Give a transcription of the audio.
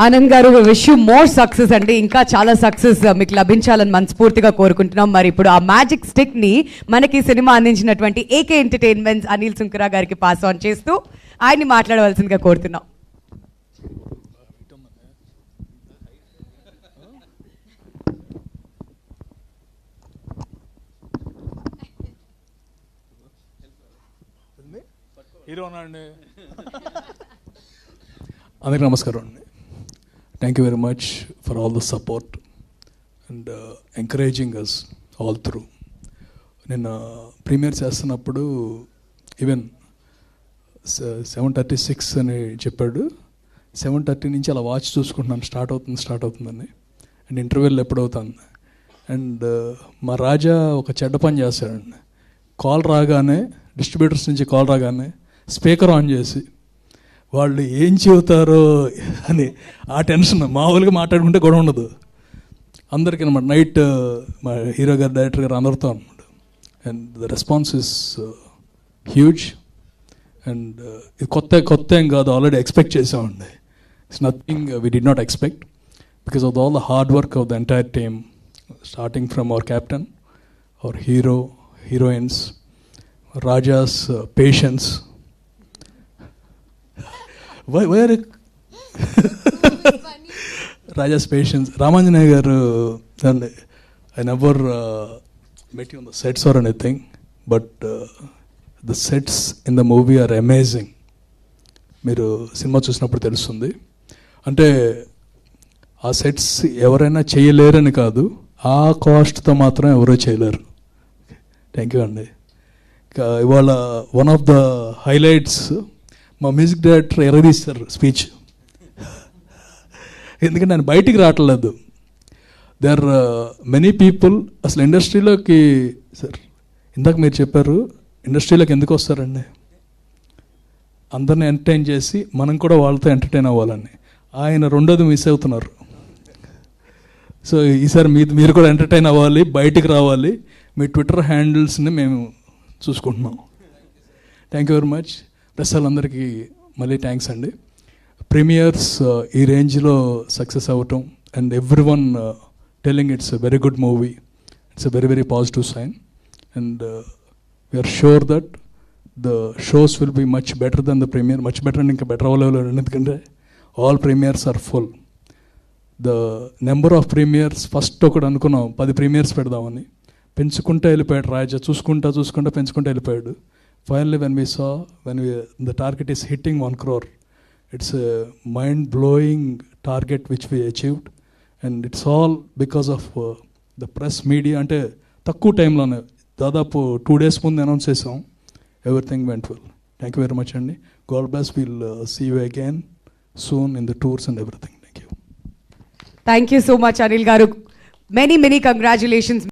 ఆనంద్ గారు, wish you more success అండి. ఇంకా చాలా సక్సెస్ మీకు లభించాలని మనస్ఫూర్తిగా కోరుకుంటున్నాం. మరి ఇప్పుడు ఆ మ్యాజిక్ స్టిక్ ని మనకి సినిమా అందించినటువంటి ఏకే ఎంటర్టైన్మెంట్స్ అనిల్ సుంకరా గారికి పాస్ ఆన్ చేస్తూ ఆయన్ని మాట్లాడవలసిందిగా కోరుతున్నాం. అందరికీ నమస్కారం అండి. Thank you very much for all the support and encouraging us all through. నిన్న ప్రీమియర్ చేస్తున్నప్పుడు ఈవెన్ 7:36 అని చెప్పాడు. 7:30 నుంచి అలా వాచ్ చూసుకుంటున్నాను, స్టార్ట్ అవుతుందని. అండ్ ఇంటర్వ్యూలు ఎప్పుడవుతుంది. అండ్ మా రాజా ఒక చెడ్డ పని చేస్తాడండి. కాల్ రాగానే, డిస్ట్రిబ్యూటర్స్ నుంచి కాల్ రాగానే స్పీకర్ ఆన్ చేసి వాళ్ళు ఏం చెబుతారో అని ఆ టెన్షన్. మామూలుగా మాట్లాడుకుంటే గొడవ ఉండదు అందరికీ అనమాట. నైట్ మా హీరో గారు, డైరెక్టర్ గారు అందరితో అనమాట. And the response is huge. And ఇది కొత్త ఏం కాదు, ఆల్రెడీ ఎక్స్పెక్ట్ చేసామండి. It's nothing we did not expect because of all the hard work of the entire team, starting from our captain, our hero, heroines, Raja's patience. Where Raja's patience. Ramanjanaya garu, I never met you on the sets or anything, but the sets in the movie are amazing. మీరు cinema చూసినప్పుడు తెలుస్తుంది. అంటే ఆ sets ఎవరైనా చేయలేరని కాదు, ఆ కాస్ట్తో మాత్రం ఎవరో చేయలేరు. థ్యాంక్ యూ అండి. ఇవాళ వన్ ఆఫ్ ద హైలైట్స్ మా మ్యూజిక్ డైరెక్టర్ ఎరదీస్తారు స్పీచ్. ఎందుకంటే నేను బయటికి రావట్లేదు. దే ఆర్ మెనీ పీపుల్ అసలు ఇండస్ట్రీలోకి, సార్ ఇందాక మీరు చెప్పారు ఇండస్ట్రీలోకి ఎందుకు వస్తారండి, అందరిని ఎంటర్టైన్ చేసి మనం కూడా వాళ్ళతో ఎంటర్టైన్ అవ్వాలని. ఆయన రెండోది మిస్ అవుతున్నారు. సో ఈసారి మీరు కూడా ఎంటర్టైన్ అవ్వాలి, బయటికి రావాలి. మీ ట్విట్టర్ హ్యాండిల్స్ని మేము చూసుకుంటున్నాం. Thank you very much. Plus వాళ్ళందరికీ మళ్ళీ థ్యాంక్స్ అండి. ప్రీమియర్స్ ఈ రేంజ్లో సక్సెస్ అవ్వటం and everyone telling it's a very good movie, it's a very very positive sign. And we're sure that the shows will be much better then the premiere. Much better and ఇంకా better అవ్వలేవు, ఎందుకంటే all premieres are full. The number of premieres first ఒకటి అనుకున్నాం 10 premieres పెడదామని, పెంచుకుంటూ వెళ్ళిపోయాడు రాజా. చూసుకుంటా పెంచుకుంటూ వెళ్ళిపోయాడు. Finally, when the target is hitting 1 crore, it's a mind-blowing target which we achieved, and it's all because of the press media. అంటే తక్కువ టైంలోనే దాదాపు 2 days ముందు అనౌన్స్ చేసాం. Everything went well. Thank you very much అండి. God bless. Will see you again soon in the tours and everything. Thank you. Thank you so much Anil గారు. Many congratulations.